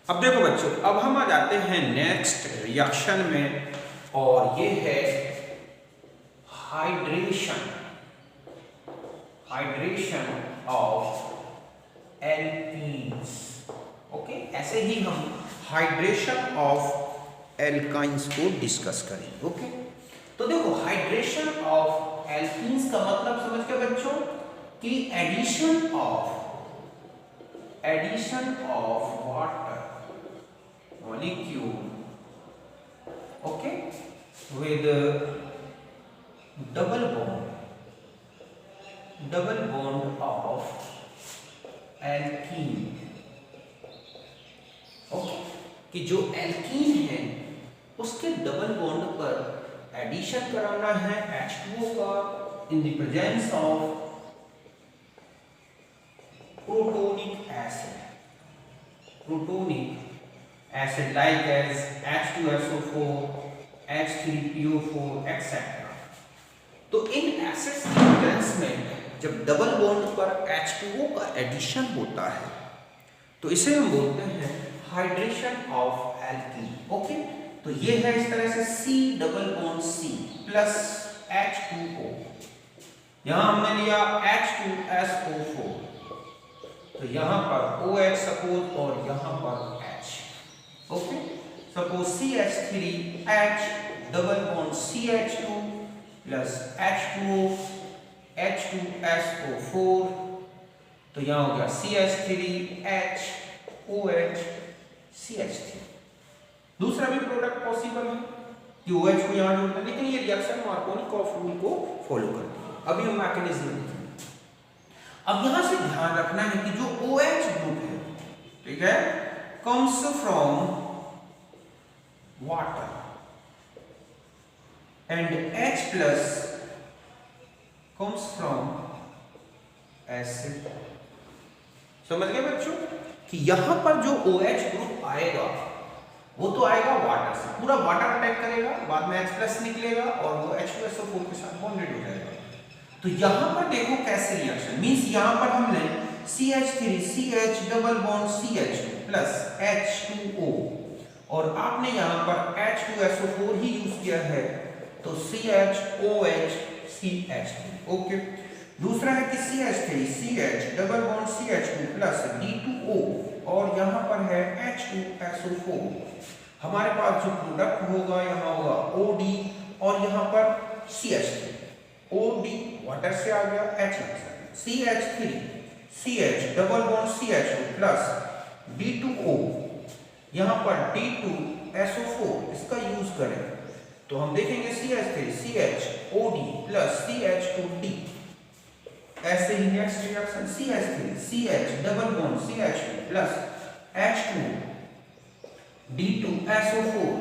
अब देखो बच्चों, अब हम आ जाते हैं नेक्स्ट रिएक्शन में, और ये है hydration. Hydration of alkenes. Okay, ऐसे ही हम हाइड्रेशन ऑफ एल्काइंस को डिस्कस करेंगे। ओके, तो देखो हाइड्रेशन ऑफ एल्कीन्स का मतलब समझ गए बच्चों कि addition of water molecule, okay, with double bond of alkene, okay, कि जो एल्कीन है उसके डबल बॉन्ड पर एडिशन कराना है H2O का in the presence of protonic acid like as H2SO4, H3PO4 etc. तो इन एसिड्स की प्रेजेंस में जब डबल बॉन्ड पर H2O का एडिशन होता है तो इसे हम बोलते हैं हाइड्रेशन ऑफ एल्कीन। ओके, तो ये है इस तरह से C double bond C plus H2O, यहां हमने लिया H2SO4, तो यहां पर OH सपोज और यहां पर H। Okay, suppose CH3H double bond CH2 plus H2O H2SO4, तो यहां हो गया CH3H OH CH3। दूसरा भी प्रोडक्ट पॉसिबल है कि OH को यहां जोड़ना, लेकिन ये रिएक्शन मार्कोनिकॉफ रूल को फॉलो करती है। अभी हम मैकेनिज्म देखेंगे। अब यहां से ध्यान रखना है कि जो OH ग्रुप है, ठीक है, comes from water and H plus comes from acid। समझ गए बच्चों कि यहां पर जो OH ग्रुप आएगा वो तो आएगा वाटर से, पूरा वाटर अटैक करेगा, बाद में H प्लस निकलेगा और वो H2SO4 के साथ बॉन्डेड हो जाएगा। तो यहां पर देखो कैसे रिएक्शन, मींस यहां पर हमने CH3CH double bond CH2 plus H2O और आपने यहां पर H2SO4 ही यूज किया है, तो CHOH CH3। ओके, दूसरा है कि CH3CH double bond CH2 plus D2O और यहां पर है H2SO4। हमारे पास जो प्रोडक्ट होगा यहां होगा OD और यहां पर CH3, OD वाटर से आ गया, H CH3CH double bond CH2 plus D2O, यहां पर D2SO4, इसका यूज करें तो हम देखेंगे CH3CH OD प्लस CH2D। ऐसे ही next reaction CH3CH double bond CH2 plus H2 D2SO4।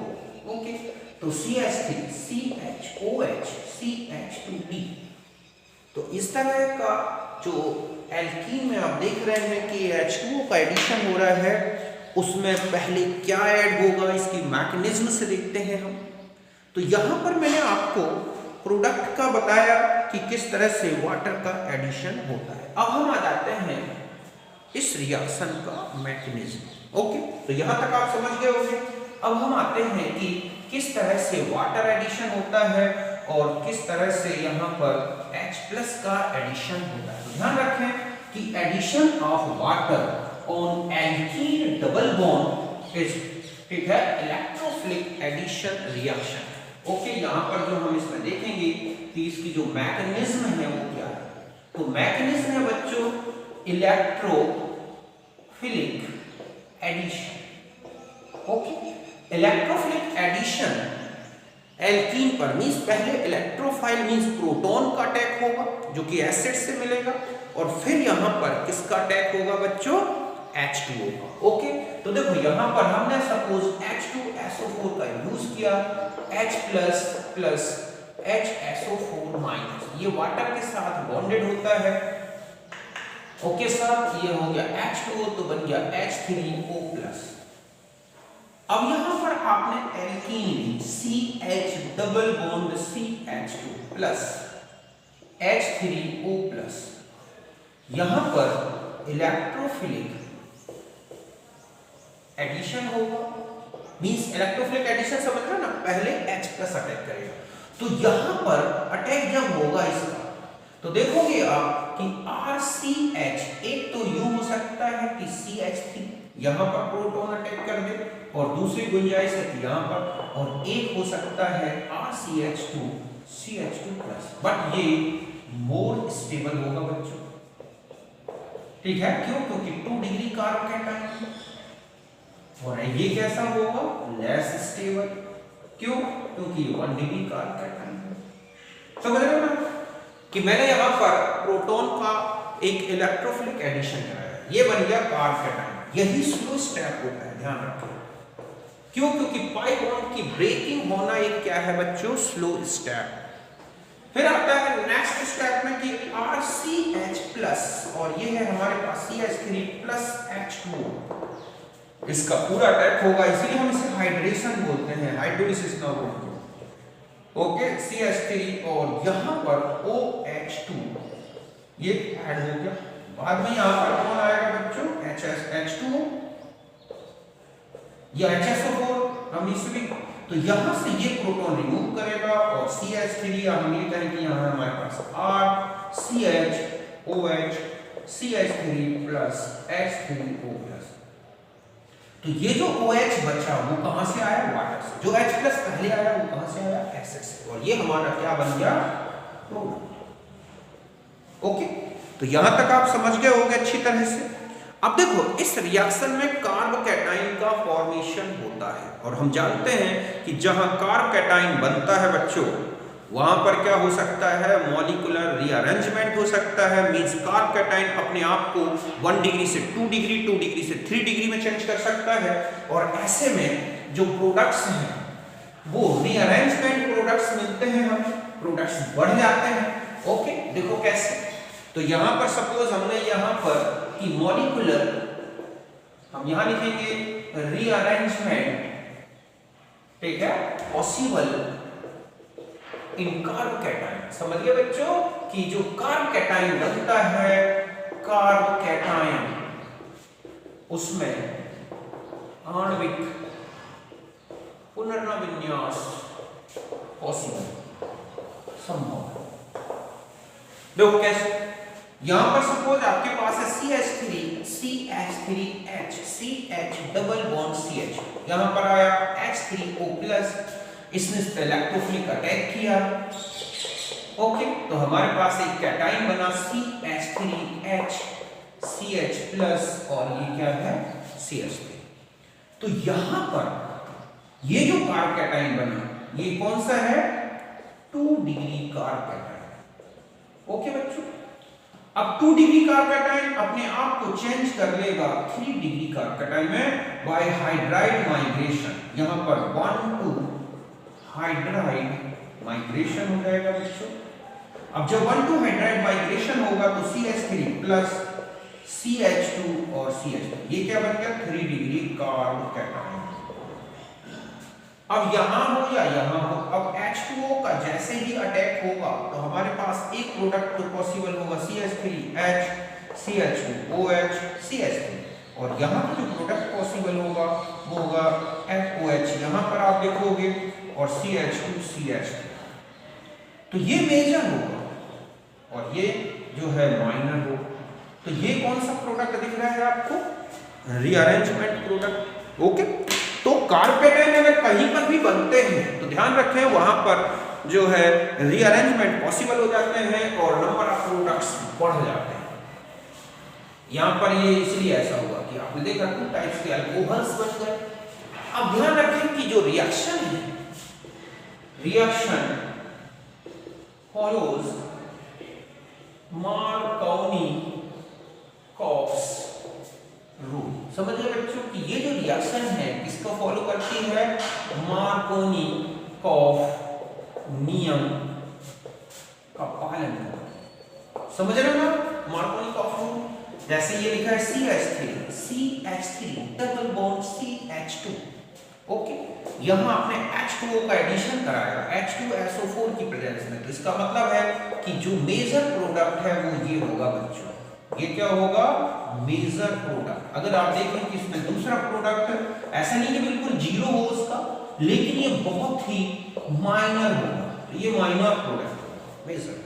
Okay, तो CH3CHOH CH2D। तो इस तरह का जो एल्कीन में आप देख रहे हैं कि H2O का एडिशन हो रहा है, उसमें पहले क्या ऐड होगा इसकी मैकेनिज्म से देखते हैं हम। तो यहां पर मैंने आपको प्रोडक्ट का बताया कि किस तरह से वाटर का एडिशन होता है। अब हम आ जाते हैं इस रिएक्शन का मैकेनिज्म। ओके, तो यहां तक आप समझ गए होंगे। अब हम आते हैं कि किस तरह से वाटर एडिशन होता है और किस तरह से यहां पर H प्लस का एडिशन होता है। तो ध्यान रखें कि addition of water on alkene double bond is, ठीक है, इलेक्ट्रोफिलिक एडिशन रिएक्शन। ओके, यहां पर जो हम इसमें देखेंगे कि इसकी जो मैकेनिज्म है वो क्या है। तो मैकेनिज्म है बच्चों electrophilic addition. Okay, electrophilic addition alkene पर मींस पहले इलेक्ट्रोफाइल मींस प्रोटॉन का अटैक होगा जो कि एसिड से मिलेगा, और फिर यहां पर किसका अटैक होगा बच्चों, H2O का। ओके, तो देखो यहां पर हमने सपोज H2SO4 का यूज किया, H plus plus HSO4 minus, ये वाटर के साथ बॉन्डेड होता है। ओके साथ ये हो गया H2O तो बन गया H3O प्लस। अब यहां पर आपने एल्कीन ली CH double bond CH2 plus H3O plus, यहां पर इलेक्ट्रोफिलिक एडिशन होगा, मींस इलेक्ट्रोफिलिक एडिशन समझ रहे हो ना, पहले H प्लस अटैक करेगा। तो यहां पर अटैक जब होगा इसका तो देखोगे आप कि RCH, एक तो यू हो सकता है कि CH3 यहां पर प्रोटॉन अटैक कर दे और दूसरी गुंजाइश है कि यहां पर, और एक हो सकता है RCH2 CH2+, बट ये मोर स्टेबल होगा बच्चों, ठीक है, क्यों? क्योंकि 2 डिग्री कार्ब कैटायन, और ये कैसा होगा? लेस स्टेबल, क्यों? क्योंकि 1 डिग्री कार्ब कैटायन। समझ रहे हो ना कि मैंने यहां पर प्रोटॉन का एक इलेक्ट्रोफिलिक एडिशन कराया, ये बन गया कार्ब कैटायन। यही स्लो स्टेप होता है, ध्यान रखिए, क्यों? क्योंकि पाई बॉन्ड की ब्रेकिंग होना एक क्या है बच्चों? Slow step. फिर आता है नेक्स्ट स्टेप में कि RCH+, और ये है हमारे पास CH3+H2, इसका पूरा अटैक होगा, इसलिए हम इसे हाइड्रेशन बोलते हैं, हाइड्रोलिसिस ना बोलते हैं। ओके, CH3 और यहां पर OH2 ये ऐड हो गया, बाद में यहां पर कौन आएगा बच्चों? H2O या HSO4 हम इसमें, तो यहां से ये प्रोटॉन रिमूव करेगा और CH3 या हम ये कहें कि यहां हमारे पास RCHOH CH3+H3O+, तो ये जो OH बचा वो कहां से आया? वाटर से। जो H प्लस पहले आया वो कहां से आया? एसिड से, और ये हमारा क्या बन गया? प्रोटॉन। ओके, तो यहां तक आप समझ गए होंगे अच्छी तरह से। अब देखो, इस रिएक्शन में कार्ब कैटायन का फॉर्मेशन होता है, और हम जानते हैं कि जहां कार्ब कैटायन बनता है बच्चों, वहां पर क्या हो सकता है? मॉलिक्यूलर रीअरेंजमेंट हो सकता है, मींस कार्ब कैटायन अपने आप को 1 डिग्री से 2 डिग्री, 2 डिग्री से 3 डिग्री में चेंज कर सकता है, और ऐसे में जो प्रोडक्ट्स हैं वो रीअरेंजमेंट प्रोडक्ट्स मिलते हैं, हमें प्रोडक्ट्स बढ़ जाते हैं। ओके, देखो कैसे, तो यहां पर सपोज हमने यहां पर कि मॉलिक्यूलर, हम यहां लिखेंगे रीअरेंजमेंट, ठीक है, पॉसिबल इन कार्ब कैटायन। समझिए बच्चों कि जो कार्ब कैटायन बनता है, कार्ब कैटायन, उसमें आणविक पुनर्विन्यास पॉसिबल, संभव। देखो कैसे, यहां पर सपोज आपके पास है CH3 CH3H CH double bond CH, यहां पर आया H3O+, इसने इस पे इलेक्ट्रोफिलिक अटैक किया। ओके, तो हमारे पास एक कैटायन बना CH3H CH+, और ये क्या है? CH3। तो यहां पर ये जो कार्ब कैटायन बना, ये कौन सा है? 2 डिग्री कार्ब कैटायन। ओके बच्चों, अब 2 डिग्री कार्ब कैटायन अपने आप को चेंज कर लेगा 3 डिग्री कार्ब कैटायन में बाय हाइड्राइड माइग्रेशन। यहां पर 1 to हाइड्राइड माइग्रेशन हो जाएगा बच्चों। अब जब 1 to हाइड्राइड माइग्रेशन होगा तो CH3+ CH2 और CH2, ये क्या बन गया? 3 डिग्री कार्ब कैटायन। अब यहां हो या यहां हो, अब H2O का जैसे ही अटैक होगा तो हमारे पास एक प्रोडक्ट तो पॉसिबल होगा CH3H CH2OH CH3, और यहां पर जो प्रोडक्ट पॉसिबल होगा वो होगा FOH, यहां पर आप देखोगे, और CH2 CH2। तो ये मेजर होगा और ये जो है माइनर होगा। तो ये कौन सा प्रोडक्ट दिख रहा है आपको? Rearrangement product. ओके, तो कार्ब कैटायन अगर कहीं पर भी बनते हैं तो ध्यान रखें वहां पर जो है रीअरेंजमेंट पॉसिबल हो जाते हैं और नंबर ऑफ प्रोडक्ट्स बढ़ जाते हैं। यहां पर ये इसलिए ऐसा हुआ कि आपने देखा 2 टाइप्स के अल्कोहल्स बन गए। अब ध्यान रखें कि जो रिएक्शन है, रिएक्शन फॉलोज मार्कोनी-कॉक्स रूल। समझिए बच्चों कि ये जो रिएक्शन है इसको फॉलो करती है मार्कोनी-कॉक्स नियम का पालन करना। समझ रहे हो ना मार्कोनी-कॉक्स रूल? जैसे ये लिखा है CH3 double bond CH2। Okay, यहां आपने H2O का एडिशन कराया H2SO4 की प्रेजेंस में, तो इसका मतलब है कि जो मेजर प्रोडक्ट है वो ये होगा बच्चों, ये क्या होगा, मेजर प्रोडक्ट। अगर आप देखें कि इसमें दूसरा प्रोडक्ट ऐसा नहीं कि बिल्कुल जीरो हो उसका, लेकिन ये बहुत ही माइनर होगा, तो ये माइनर प्रोडक्ट होगा, मेजर।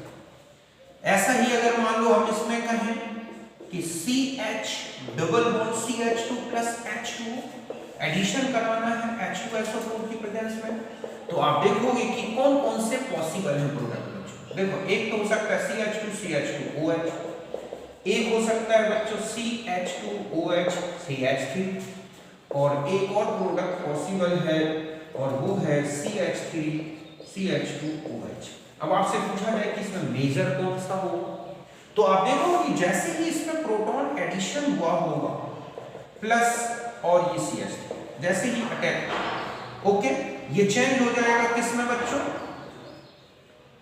ऐसा ही अगर मान लो हम इसमें कहें कि CH double bond CH2 plus H2 addition कराना है H2SO4 की प्रेजेंस में, तो आप देखोगे कि कौन कौन से पॉसिबल है प्रोडक्ट बच्चों। देखो एक तो हो सकता है CH2 CH2OH, एक हो सकता है बच्चों CH2OH CH3, और एक और प्रोडक्ट पॉसिबल है और वो है CH3 CH2OH। अब आपसे पूछा जाए कि इसमें मेजर कौन सा होगा, तो आप देखो कि जैसे ही इसमें प्रोटॉन एडिशन हुआ होगा प्लस और ये CH3 जैसे ही अटैक, ओके, ये चेंज हो जाएगा किसमें बच्चों,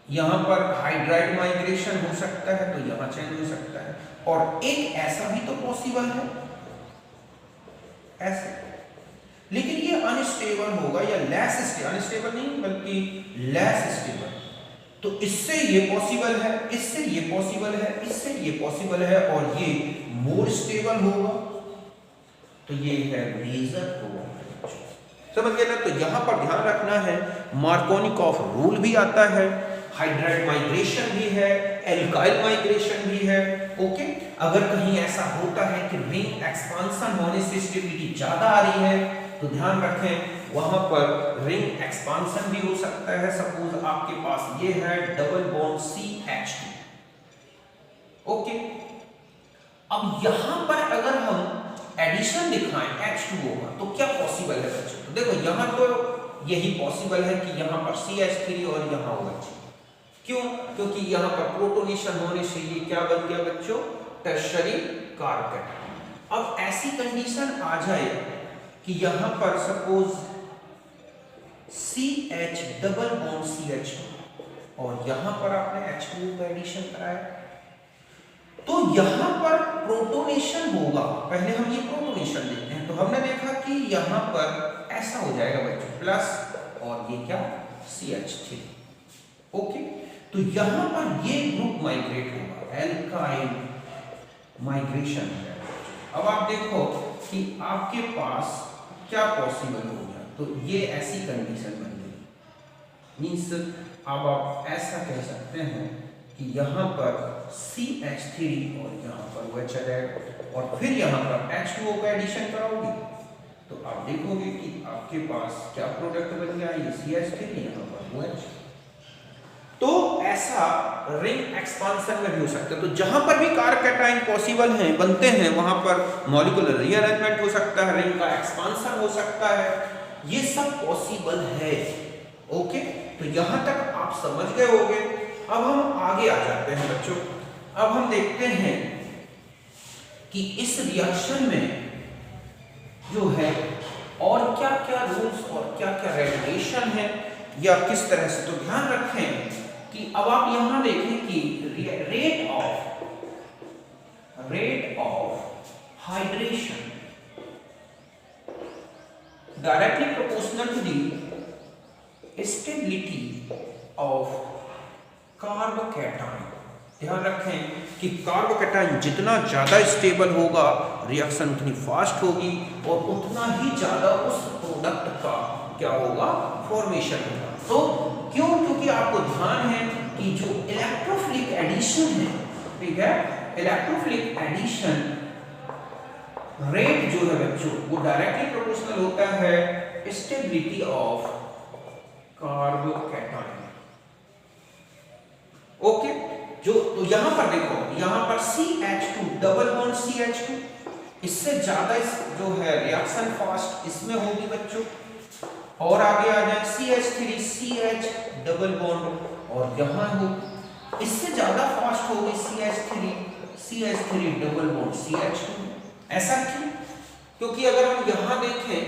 यहां पर हाइड्राइड माइग्रेशन हो सकता है, तो यहां चेंज हो सकता है। और एक ऐसा भी तो पॉसिबल है ऐसे, लेकिन ये अनस्टेबल होगा या लेस स्टेबल, अनस्टेबल नहीं बल्कि लेस स्टेबल। तो इससे ये पॉसिबल है, इससे ये पॉसिबल है, इससे ये पॉसिबल है, और ये मोर स्टेबल होगा, तो ये है मेजर प्रोडक्ट। समझ गए ना। तो यहां पर ध्यान रखना है, मार्कोनिकॉफ रूल भी आता है, हाइड्राइड माइग्रेशन भी है, एल्काइल माइग्रेशन भी है, ओके। अगर कहीं ऐसा होता है कि रिंग एक्सपांशन होने से स्टेबिलिटी ज्यादा आ रही है, तो ध्यान रखें वहां पर रिंग एक्सपांशन भी हो सकता है। सपोज आपके पास ये है डबल बॉन्ड CH2, ओके। अब यहां पर अगर हम एडिशन दिखाएं H2O का, तो क्या पॉसिबल है बच्चों, तो देखो यहां तो यही पॉसिबल है कि यहां पर CH3 और यहां OH, क्यों, क्योंकि यहां पर प्रोटोनेशन होने से ये क्या बन गया बच्चों, टर्शरी कार्पेट। अब ऐसी कंडीशन आ जाए कि यहां पर suppose CH double bond CH2 और यहां पर आपने H2O का एडिशन कराया, तो यहां पर प्रोटोनेशन होगा। पहले हम ये प्रोटोनेशन देखते हैं, तो हमने देखा कि यहां पर ऐसा हो जाएगा बच्चों प्लस और ये क्या CH3, ओके। तो यहां पर ये ग्रुप माइग्रेट होगा, एल्काइल माइग्रेशन है। अब आप देखो कि आपके पास क्या पॉसिबल हो गया, तो ये ऐसी कंडीशन बन गई, मींस अब आप ऐसा कह सकते हैं कि यहां पर CH3 और यहां पर OH आ जाएगा, और फिर यहां पर H2O का एडिशन कराओगे, तो आप देखोगे कि आपके पास क्या प्रोडक्ट बन गया, ये CH3 यहां पर OH। तो ऐसा रिंग एक्सपांशन में भी हो सकता है। तो जहां पर भी कार्बोकैटायन पॉसिबल हैं, बनते हैं, वहां पर मॉलिक्यूलर रीअरेंजमेंट हो सकता है, रिंग का एक्सपांशन हो सकता है, ये सब पॉसिबल है, ओके। तो यहां तक आप समझ गए होंगे। अब हम आगे आ जाते हैं बच्चों। अब हम देखते हैं कि इस रिएक्शन में जो है और क्या क्या रूल्स और क्या क्या रेगुलेशन है या किस तरह से, तो ध्यान रखें कि अब आप यहां देखें कि rate of hydration directly proportional to the stability of carbocation. ध्यान रखें कि कार्बोकैटायन जितना ज्यादा स्टेबल होगा, रिएक्शन उतनी फास्ट होगी और उतना ही ज्यादा उस प्रोडक्ट का क्या होगा, फॉर्मेशन होगा। तो क्यों, क्योंकि आपको ध्यान है कि जो इलेक्ट्रोफिलिक एडिशन है, ठीक है, इलेक्ट्रोफिलिक एडिशन रेट जो है बच्चों वो डायरेक्टली प्रोपोर्शनल होता है स्टेबिलिटी ऑफ कार्बोकैटायन, ओके। जो तो यहां पर देखो, यहां पर CH2 डबल बॉन्ड CH2, इससे ज्यादा जो है रिएक्शन फास्ट इसमें होगी बच्चों। और आगे आ जाए CH3 CH डबल बॉन्ड और यहां हो, इससे ज्यादा फास्ट होगी CH3 डबल बॉन्ड CH2। ऐसा क्यों, क्योंकि अगर हम यहां देखें,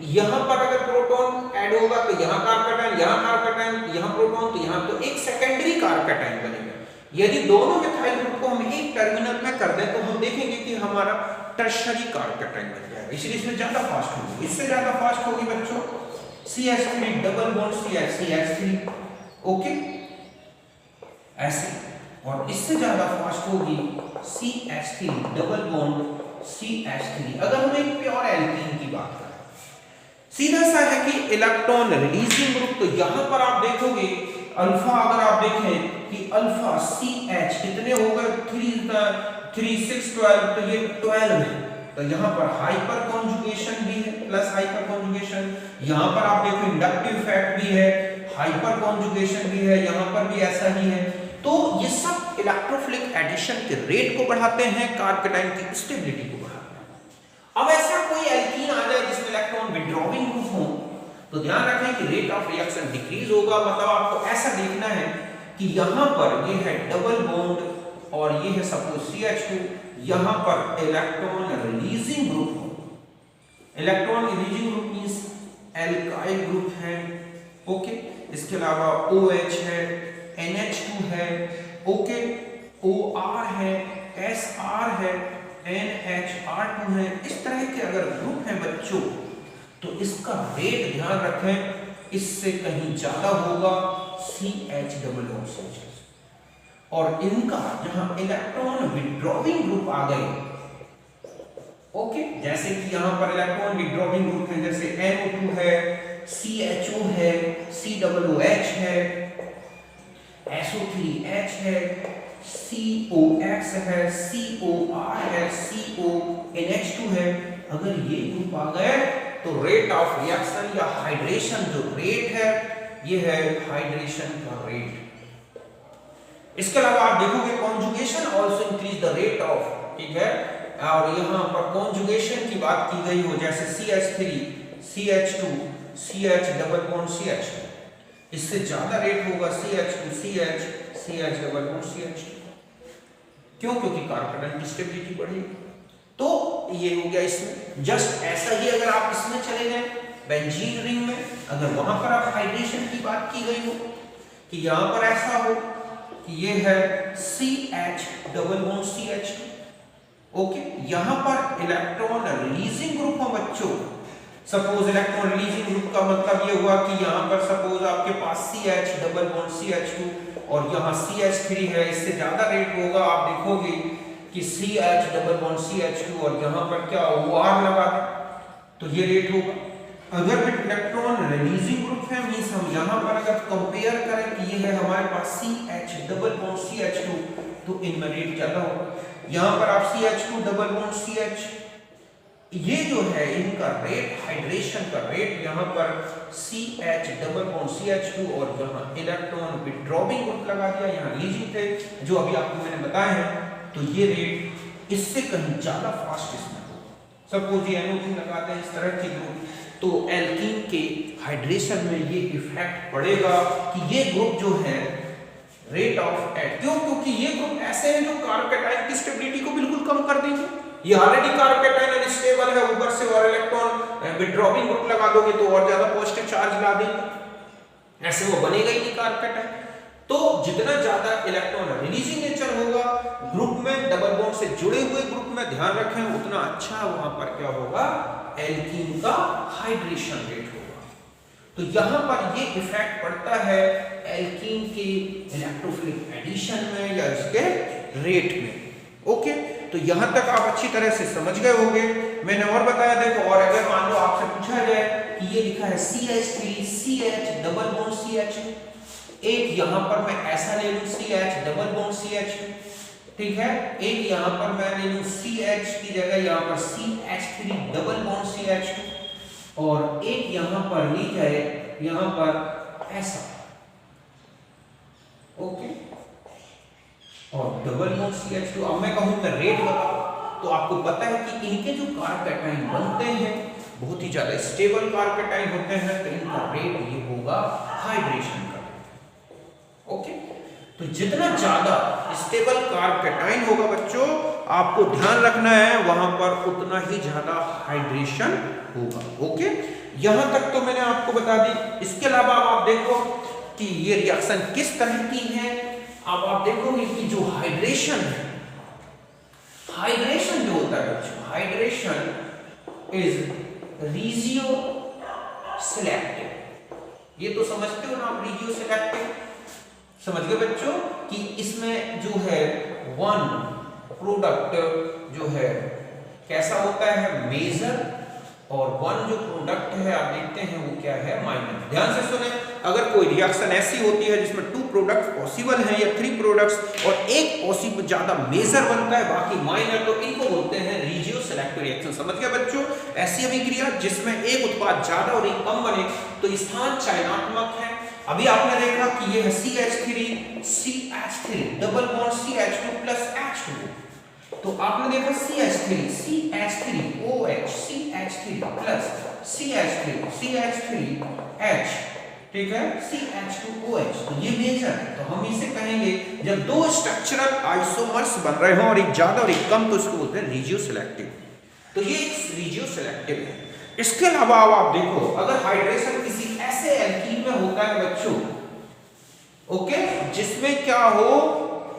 यहां पर अगर प्रोटॉन ऐड होगा तो यहां कार्बोकैटायन, यहां कार्बोकैटायन, यहां प्रोटॉन, तो यहां तो एक सेकेंडरी कार्बोकैटायन बनेगा। यदि दोनों मिथाइल ग्रुप को हम एक टर्मिनल में कर दें तो हम देखेंगे कि हमारा टर्शरी कार्बोकैटायन बन जाएगा, इसलिए इसमें ज्यादा फास्ट होगी। इससे ज्यादा फास्ट होगी बच्चों CH3 double bond CH3, okay. ऐसे और इससे ज्यादा फास्ट होगी CH3 डबल बॉन्ड CH3। अगर हम एक प्योर एल्कीन की बात करें, सीधा सा है कि इलेक्ट्रॉन रिलीजिंग ग्रुप, तो यहां पर आप देखोगे अल्फा, अगर आप देखें कि अल्फा CH कितने हो गए 3 6 12, तो ये 12 है। तो यहाँ पर हाइपर कॉन्जुगेशन भी है, प्लस हाइपर कॉन्जुगेशन। यहाँ पर आप देखो इंडक्टिव इफेक्ट भी है, हाइपर कॉन्जुगेशन भी है, यहाँ पर भी ऐसा ही है। तो ये सब इलेक्ट्रोफिलिक एडिशन के रेट को बढ़ाते हैं, कार्बोकेटाइन की स्टेबिलिटी को बढ़ाते हैं। अब ऐसा कोई एल्कीन आ जाए जिसमें इलेक्ट्रॉन विड्रॉविंग ग्रुप हो, तो ध्यान रखें कि रेट ऑफ रिएक्शन डिक्रीज होगा। मतलब आपको ऐसा देखना है कि यहाँ पर ये है डबल बॉन्ड और ये है सपोज CH2, यहाँ पर इलेक्ट्रॉन रिलीजिंग ग्रुप हो। Electron releasing group means alkyl group है, ओके। इसके अलावा OH है, NH2 है, ओके, OR है, SR है, NHR2 है। इस तरह के अगर ग्रुप हैं बच्चों, तो इसका रेट ध्यान रखें इससे कहीं ज्यादा होगा CH डबल बॉन्ड CH। और इनका जहां इलेक्ट्रॉन विड्रॉविंग ग्रुप आ गए, ओके, जैसे कि यहां पर इलेक्ट्रॉन विड्रॉविंग ग्रुप है, जैसे NO2 है, CHO है, COOH है, SO3H है, COX है, COR है, CONH2 है। अगर ये ग्रुप आ गए तो रेट ऑफ रिएक्शन या हाइड्रेशन जो रेट है, ये है हाइड्रेशन का रेट। इसके अलावा आप देखोगे conjugation also increase the rate of, ठीक है। और यहां पर कॉन्जुगेशन की बात की गई हो, जैसे CH3 CH2 CH double bond CH, इससे ज्यादा रेट होगा CH2 CH CH double bond CH। क्यों? क्योंकि कार्बोकेटाइन की स्टेबिलिटी बढ़ेगी। तो ये हो गया इसमें। जस्ट ऐसा ही अगर आप इसमें चले गए बेंजीन रिंग में, अगर वहां पर आप हाइड्रेशन की बात की गई हो कि यहां पर ऐसा हो कि ये है CH double bond CH2, okay. यहां पर इलेक्ट्रॉन रिलीजिंग ग्रुप हो बच्चों। सपोज इलेक्ट्रॉन रिलीजिंग ग्रुप का मतलब ये हुआ कि यहां पर सपोज आपके पास CH डबल बॉन्ड CH2 और यहां CH3 है, इससे ज्यादा रेट होगा। आप देखोगे कि CH डबल बॉन्ड CH2 और यहाँ पर क्या OR लगा है, तो ये रेट होगा। अगर इलेक्ट्रॉन रिलीजिंग ग्रुप है, मींस हम यहाँ पर अगर कंपेयर करें कि ये है हमारे पास CH डबल बॉन्ड CH2, तो इनमें रेट ज्यादा होगा। यहाँ पर आप CH2 डबल बॉन्ड CH, ये जो है इनका रेट, हाइड्रेशन का रेट, यहाँ पर CH डबल बॉन्ड CH2 और यहाँ इलेक्ट्रॉन विड्रॉविंग ग्रुप लगा दिया, यहाँ रिलीजिंग थे जो अभी आपको मैंने बताए हैं, तो ये रेट इससे कहीं ज्यादा फास्ट इसमें होगा। सपोज ये NO2 लगाते हैं इस तरह के ग्रुप, तो एल्कीन के हाइड्रेशन में ये इफेक्ट पड़ेगा कि ये ग्रुप जो है रेट ऑफ एड, क्यों? क्योंकि ये ग्रुप ऐसे हैं जो कार्बोकेटाइन की स्टेबिलिटी को बिल्कुल कम कर देंगे। ये ऑलरेडी कार्बोकेटाइन अनस्टेबल है, ऊपर से और इलेक्ट्रॉन विड्रॉविंग ग्रुप लगा दोगे तो और ज्यादा पॉजिटिव चार्ज ला देंगे, ऐसे वो बनेगा ही नहीं कार्बोकेटाइन। तो जितना ज्यादा इलेक्ट्रॉन रिलीजिंग नेचर होगा ग्रुप में, डबल बॉन्ड से जुड़े हुए ग्रुप में, ध्यान रखें, उतना अच्छा वहां पर क्या होगा, एल्कीन का हाइड्रेशन रेट होगा। तो यहां पर ये इफेक्ट पड़ता है एल्कीन के इलेक्ट्रोफिलिक एडिशन में या इसके रेट में, ओके। तो यहां तक आप अच्छी तरह से समझ गए होंगे। मैंने और बताया, देखो, और अगर मान लो आपसे पूछा जाए कि ये लिखा है CH3 CH double bond CH, एक यहां पर मैं ऐसा ले लूं CH डबल बॉन्ड CH, ठीक है, एक यहां पर मैं ले लूं CH की जगह यहां पर CH3 डबल बॉन्ड CH2, और एक यहां पर ली जाए यहां पर ऐसा, ओके, और डबल बॉन्ड CH2। अब मैं कहूं मैं रेट बताऊं, तो आपको पता है कि इनके जो कार्बोकेटाइन बनते हैं बहुत ही ज्यादा स्टेबल कार्बोकेटाइन होते हैं, तो इनका रेट ये होगा हाइड्रेशन का, ओके। तो जितना ज्यादा स्टेबल कार्बोकेटाइन होगा बच्चों, आपको ध्यान रखना है वहां पर उतना ही ज्यादा हाइड्रेशन होगा, ओके। यहां तक तो मैंने आपको बता दी। इसके अलावा आप देखो कि ये रिएक्शन किस तरह की है। अब आप देखोगे कि जो हाइड्रेशन है, हाइड्रेशन जो होता है बच्चों, हाइड्रेशन इज रीजियो सिलेक्टिव। ये तो समझते हो ना आप, रीजियो सिलेक्टिव समझ गए बच्चों। कि इसमें जो है वन प्रोडक्ट जो है कैसा होता है, मेजर, और वन जो प्रोडक्ट है आप देखते हैं वो क्या है, माइनर। ध्यान से सुने, अगर कोई रिएक्शन ऐसी होती है जिसमें 2 प्रोडक्ट्स पॉसिबल हैं या 3 प्रोडक्ट्स और एक पॉसिबल ज्यादा मेजर बनता है बाकी माइनर, तो इनको बोलते हैं रेशियो सेलेक्टिव रिएक्शन। समझ गए बच्चों? ऐसी अभिक्रिया जिसमें एक उत्पाद ज्यादा और एक कम बने तो स्थान चयनात्मक है। अभी आपने देखा कि ये है CH3 double bond CH2 plus H2, तो आपने देखा CH3OH CH3 प्लस CH3H, ठीक है, CH2OH, तो ये मेजर है। तो हम इसे कहेंगे जब 2 स्ट्रक्चरल आइसोमर्स बन रहे हो और एक ज्यादा और एक कम, तो इसको बोलते हैं रेशियो सेलेक्टिव। तो ये रेशियो सेलेक्टिव है। इसके अलावा आप देखो, अगर हाइड्रेशन किसी ऐसे एल्कीन में होता है बच्चों, ओके, जिसमें क्या हो,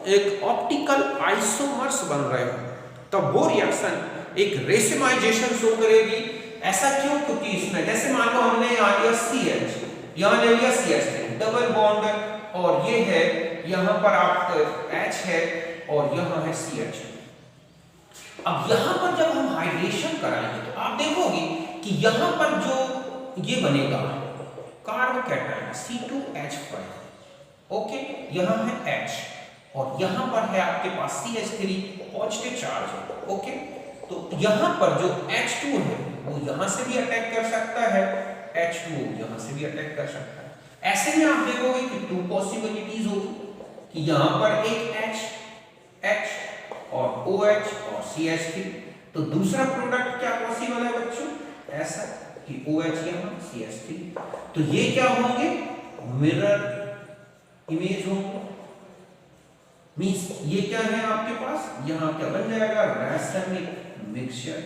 एक ऑप्टिकल आइसोमर्स बन रहे हो, तब वो रिएक्शन एक रेसिमाइजेशन शो करेगी। ऐसा क्यों? क्योंकि इसमें जैसे मान लो हमने यहाँ लिया CH, यहाँ ले लिया CH3 डबल बॉन्ड, और ये है यहाँ पर आप H है और यहाँ है CH। अब यहाँ पर जब हम हाइड्रेशन कराएंगे तो आप देखोगे कि यहाँ पर जो ये बनेगा कार्बोकैटायन C2H5, ओके, यहाँ है H और यहाँ पर है आपके पास CH3 पॉजिटिव चार्ज है, ओके। तो यहाँ पर जो H2 है वो यहाँ से भी अटैक कर सकता है, H2O यहाँ से भी अटैक कर सकता है। ऐसे में आप देखोगे कि 2 पॉसिबिलिटीज होगी कि यहाँ पर एक H और OH और CH3। तो दूसरा प्रोडक्ट क्या पॉसिबल है बच्चों? ऐसा कि OH यहाँ CH3, तो ये क्या होंगे, मिरर इमेज होंगे। मींस ये क्या है आपके पास, यहाँ क्या बन जाएगा, रासायनिक मिक्सचर।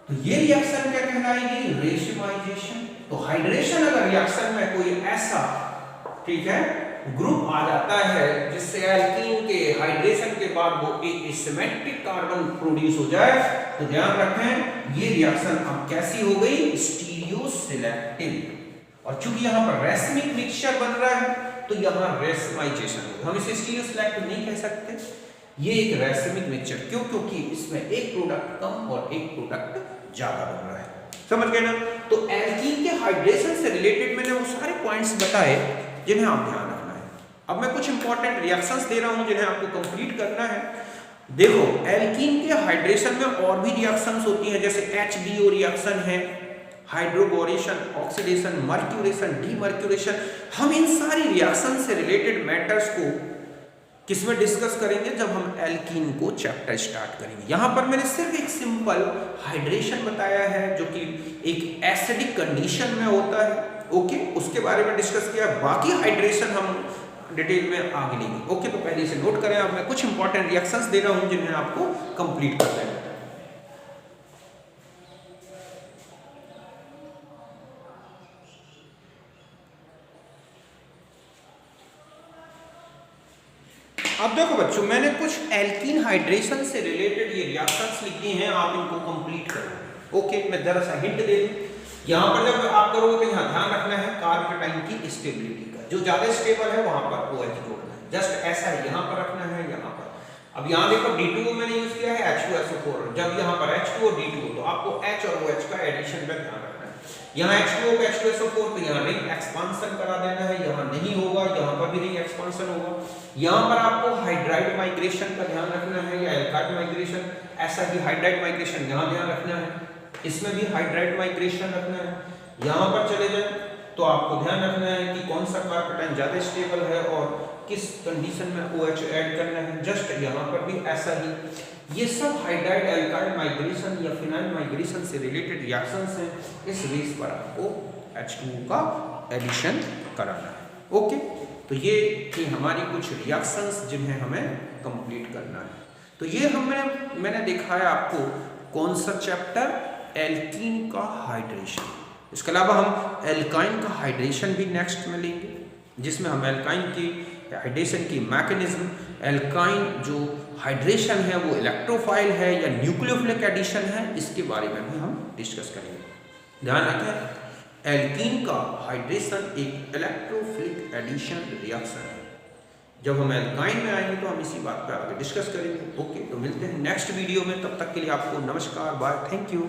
तो ये रिएक्शन क्या कहलाएगी, रेशिमाइजेशन। तो हाइड्रेशन अगर रिएक्शन में कोई ऐसा, ठीक है, ग्रुप आ जाता है जिससे एल्कीन के हाइड्रेशन के बाद वो एक सिमेट्रिक कार्बन प्रोड्यूस हो जाए, तो ध्यान रखें ये रिएक्शन अब कैसी हो गई, स्टीरियो सिलेक्टिव। और चूंकि यहाँ पर रेसिमिक मिक्सचर बन रहा है तो यहाँ रेसिमाइजेशन होगा। हम इसे स्टीरियो सिलेक्टिव नहीं कह सकते, ये एक रेसिमिक मिक्सचर। क्यों? क्योंकि इसमें एक प्रोडक्ट कम और एक प्रोडक्ट ज्यादा बन रहा है। समझ गए ना? तो एल्कीन के हाइड्रेशन से रिलेटेड मैंने वो सारे पॉइंट्स बताए जिन्हें आप ध्यान रखना है। अब मैं कुछ इंपॉर्टेंट रिएक्शंस दे रहा हूं जिन्हें आपको कंप्लीट करना है। देखो, एल्कीन के हाइड्रेशन में और भी रिएक्शंस होती हैं, जैसे HBO रिएक्शन है, हाइड्रोबोरेशन, ऑक्सीडेशन, मर्क्यूरेशन, डीमर्क्यूरेशन। हम इन सारी रिएक्शन से रिलेटेड मैटर्स को किसमें डिस्कस करेंगे, जब हम एल्कीन को चैप्टर स्टार्ट करेंगे। यहाँ पर मैंने सिर्फ एक सिंपल हाइड्रेशन बताया है जो कि एक एसिडिक कंडीशन में होता है, ओके, उसके बारे में डिस्कस किया। बाकी हाइड्रेशन हम डिटेल में आगे लेंगे, ओके। तो पहले इसे नोट करें। अब मैं कुछ इंपॉर्टेंट रिएक्शंस दे रहा हूँ जिन्हें आपको कंप्लीट करना है। अब देखो बच्चों, मैंने कुछ एल्कीन हाइड्रेशन से रिलेटेड ये रिएक्शंस लिखी हैं, आप इनको कंप्लीट करो, ओके। मैं जरा सा हिंट दे दूं, यहाँ पर जब आप करोगे तो यहाँ ध्यान रखना है कार्बोकैटायन की स्टेबिलिटी का। जो ज्यादा स्टेबल है वहां पर OH जोड़ना है, जस्ट ऐसा है, यहाँ पर रखना है, यहाँ पर। अब यहाँ देखो D2O मैंने यूज किया है, H2SO4। जब यहाँ पर H2O D2O, तो आपको H और OH का एडिशन में ध्यान रखना है। यहाँ H2O को H2SO4, तो यहाँ रिंग एक्सपांशन करा देना है, यहाँ नहीं होगा, यहाँ पर भी रिंग एक्सपांशन होगा। यहाँ पर आपको हाइड्राइड माइग्रेशन का ध्यान रखना है या एल्काइड माइग्रेशन, ऐसा ही हाइड्राइड माइग्रेशन यहाँ ध्यान रखना है, इसमें भी हाइड्राइड माइग्रेशन रखना है। यहाँ पर चले जाए तो आपको ध्यान रखना है कि कौन सा कार्बोकैटायन ज्यादा स्टेबल है और किस कंडीशन में OH ऐड करना है, जस्ट यहाँ पर भी ऐसा ही। ये सब हाइड्राइड एल्काइड माइग्रेशन या फिनाइल माइग्रेशन से रिलेटेड रिएक्शंस हैं। इस बेस पर आपको H2O का एडिशन कराना है, ओके। तो ये थी हमारी कुछ रिएक्शंस जिन्हें हमें कंप्लीट करना है। तो ये मैंने दिखाया आपको कौन सा चैप्टर, एल्कीन का हाइड्रेशन। इसके अलावा हम एल्काइन का हाइड्रेशन भी नेक्स्ट में लेंगे, जिसमें हम एल्काइन की हाइड्रेशन की मैकेनिज्म, एल्काइन जो हाइड्रेशन है वो इलेक्ट्रोफाइल है या न्यूक्लियोफिलिक एडिशन है, इसके बारे में भी हम डिस्कस करेंगे। ध्यान रखें, एल्कीन का हाइड्रेशन एक इलेक्ट्रोफिलिक एडिशन रिएक्शन है, जब हम एल्काइन में आएंगे तो हम इसी बात पे आगे डिस्कस करेंगे। ओके, तो मिलते हैं नेक्स्ट वीडियो में, तब तक के लिए आपको नमस्कार, बाय, थैंक यू।